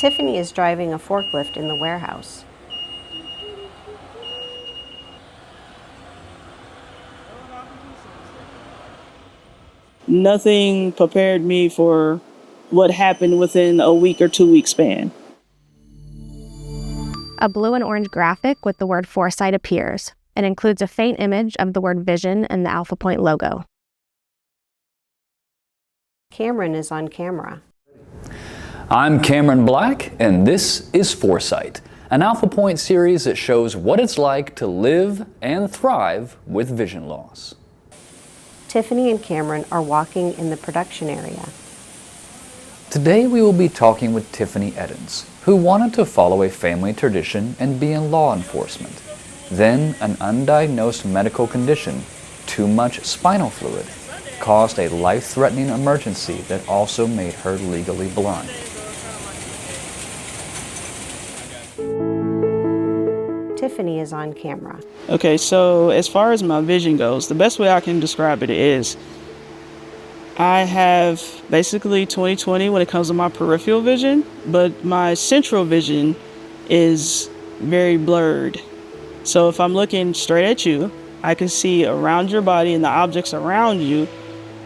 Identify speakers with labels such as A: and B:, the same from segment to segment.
A: Tiffany is driving a forklift in the warehouse.
B: Nothing prepared me for what happened within a week or 2 week span.
C: A blue and orange graphic with the word Foresight appears and includes a faint image of the word vision and the Alpha Point logo.
A: Cameron is on camera.
D: I'm Cameron Black, and this is Foresight, an Alpha Point series that shows what it's like to live and thrive with vision loss.
A: Tiffany and Cameron are walking in the production area.
D: Today we will be talking with Tiffany Eddins, who wanted to follow a family tradition and be in law enforcement. Then an undiagnosed medical condition, too much spinal fluid, caused a life-threatening emergency that also made her legally blind.
A: Tiffany is on camera.
B: Okay, so as far as my vision goes, the best way I can describe it is I have basically 20/20 when it comes to my peripheral vision, but my central vision is very blurred. So if I'm looking straight at you, I can see around your body and the objects around you,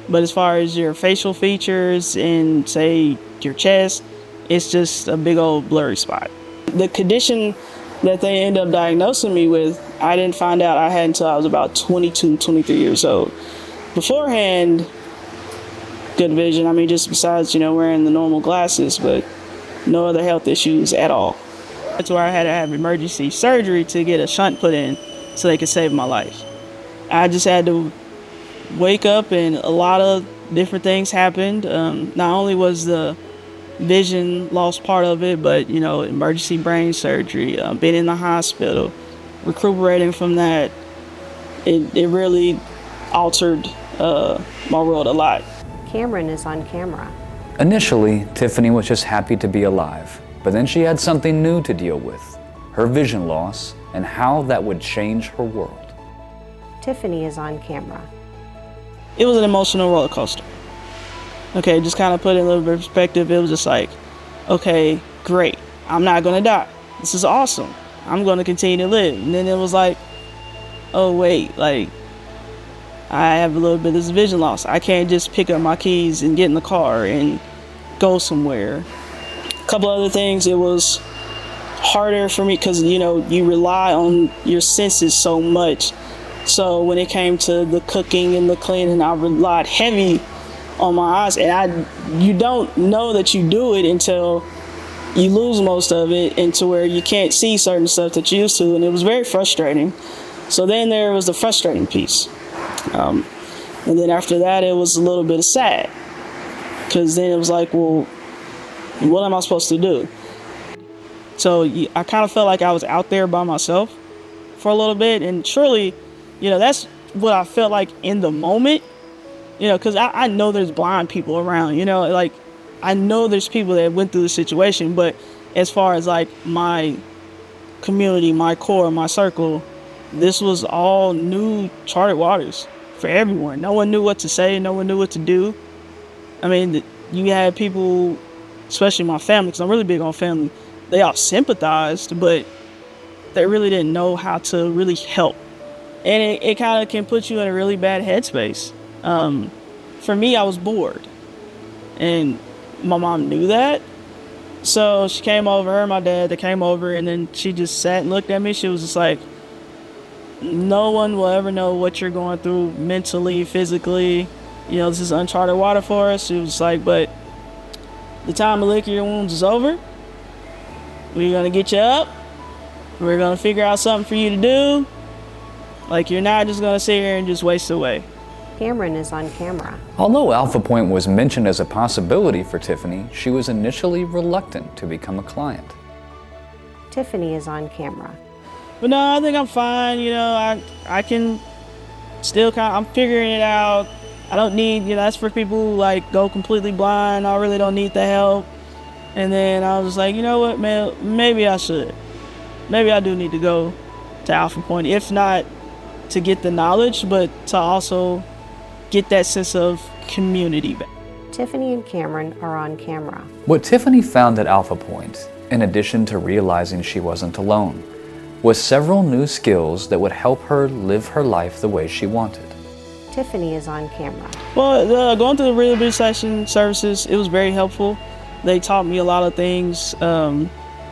B: but as far as your facial features and say your chest, it's just a big old blurry spot. The condition that they end up diagnosing me with, I didn't find out I had until I was about 22, 23 years old. Beforehand, good vision. I mean, just besides, wearing the normal glasses, but no other health issues at all. That's where I had to have emergency surgery to get a shunt put in so they could save my life. I just had to wake up and a lot of different things happened. Not only was the vision loss part of it, but emergency brain surgery, being in the hospital, recuperating from that, it really altered my world a lot.
A: Cameron is on camera.
D: Initially, Tiffany was just happy to be alive, but then she had something new to deal with, her vision loss and how that would change her world.
A: Tiffany is on camera.
B: It was an emotional roller coaster. Okay, just kind of put it in a little bit of perspective. It was just like, okay, great. I'm not going to die. This is awesome. I'm going to continue to live. And then it was like, oh, wait, I have a little bit of this vision loss. I can't just pick up my keys and get in the car and go somewhere. A couple other things, it was harder for me because, you rely on your senses so much. So when it came to the cooking and the cleaning, I relied heavy on my eyes, and you don't know that you do it until you lose most of it, and to where you can't see certain stuff that you used to, and it was very frustrating. So then there was the frustrating piece, and then after that it was a little bit of sad, because then it was like, well, what am I supposed to do? So I kind of felt like I was out there by myself for a little bit, and surely, that's what I felt like in the moment. Because I know there's blind people around, I know there's people that went through the situation, but as far as my community, my core, my circle, this was all new charted waters for everyone. No one knew what to say. No one knew what to do. I mean, you had people, especially my family, because I'm really big on family, they all sympathized, but they really didn't know how to really help. And it kind of can put you in a really bad headspace. For me, I was bored, and my mom knew that. So she came over, her and my dad, they came over, and then she just sat and looked at me. She was just like, no one will ever know what you're going through mentally, physically. This is uncharted water for us. She was like, but the time to lick your wounds is over. We're going to get you up. We're going to figure out something for you to do. You're not just going to sit here and just waste away.
A: Cameron is on camera.
D: Although Alpha Point was mentioned as a possibility for Tiffany, she was initially reluctant to become a client.
A: Tiffany is on camera.
B: But no, I think I'm fine. I can still I'm figuring it out. I don't need, that's for people who go completely blind. I really don't need the help. And then I was just like, you know what, man, maybe I should. Maybe I do need to go to Alpha Point, if not to get the knowledge, but to also get that sense of community back.
A: Tiffany and Cameron are on camera.
D: What Tiffany found at Alpha Point, in addition to realizing she wasn't alone, was several new skills that would help her live her life the way she wanted.
A: Tiffany is on camera.
B: Well, going through the rehabilitation services, it was very helpful. They taught me a lot of things,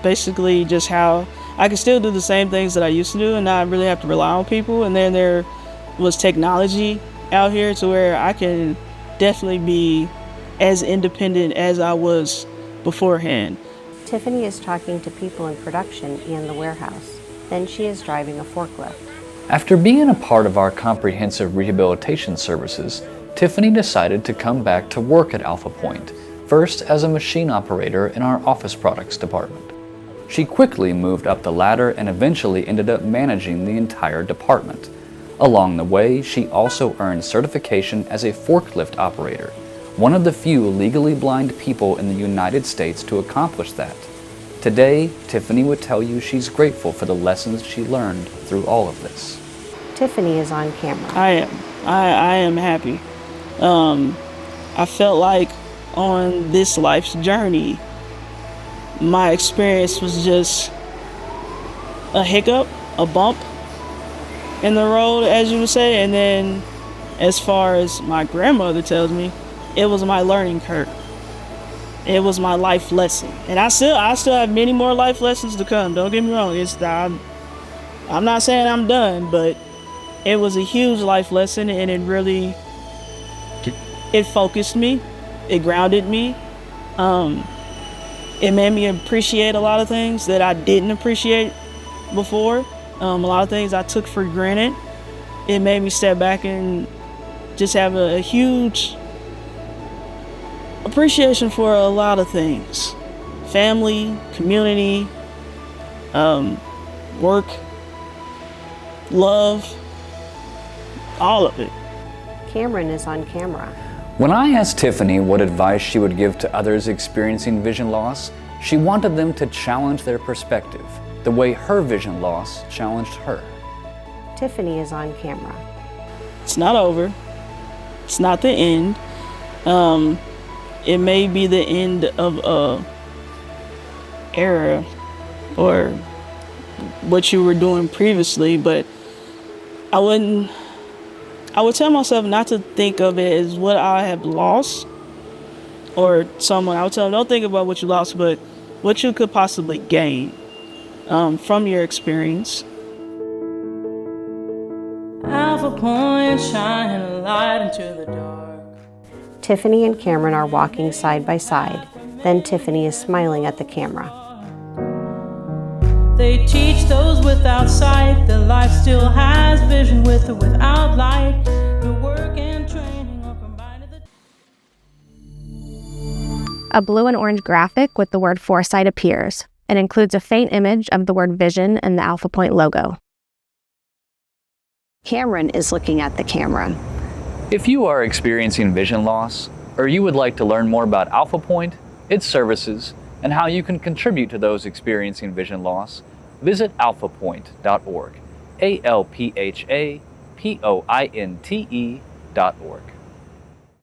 B: basically just how I could still do the same things that I used to do and not really have to rely on people. And then there was technology out here to where I can definitely be as independent as I was beforehand.
A: Tiffany is talking to people in production and the warehouse. Then she is driving a forklift.
D: After being a part of our comprehensive rehabilitation services, Tiffany decided to come back to work at Alpha Point, first as a machine operator in our office products department. She quickly moved up the ladder and eventually ended up managing the entire department. Along the way, she also earned certification as a forklift operator, one of the few legally blind people in the United States to accomplish that. Today, Tiffany would tell you she's grateful for the lessons she learned through all of this.
A: Tiffany is on camera.
B: I am happy. I felt like on this life's journey, my experience was just a hiccup, a bump in the road, as you would say. And then as far as my grandmother tells me, it was my learning curve. It was my life lesson. And I still have many more life lessons to come. Don't get me wrong. I'm not saying I'm done, but it was a huge life lesson, and it focused me. It grounded me. It made me appreciate a lot of things that I didn't appreciate before. A lot of things I took for granted. It made me step back and just have a huge appreciation for a lot of things. Family, community, work, love, all of it.
A: Cameron is on camera.
D: When I asked Tiffany what advice she would give to others experiencing vision loss, she wanted them to challenge their perspective, the way her vision loss challenged her.
A: Tiffany is on camera.
B: It's not over. It's not the end. It may be the end of a era or what you were doing previously, but I would tell myself not to think of it as what I have lost or someone. I would tell them, don't think about what you lost, but what you could possibly gain from your experience.
E: Alpha Point, shine a light into the dark.
A: Tiffany and Cameron are walking side by side. Then Tiffany is smiling at the camera.
E: They teach those without sight that life still has vision with or without light. The work and training are combined.
C: A blue and orange graphic with the word Foresight appears and includes a faint image of the word vision and the Alpha Point logo.
A: Cameron is looking at the camera.
D: If you are experiencing vision loss, or you would like to learn more about Alpha Point, its services, and how you can contribute to those experiencing vision loss, visit alphapointe.org, ALPHAPOINTE.org.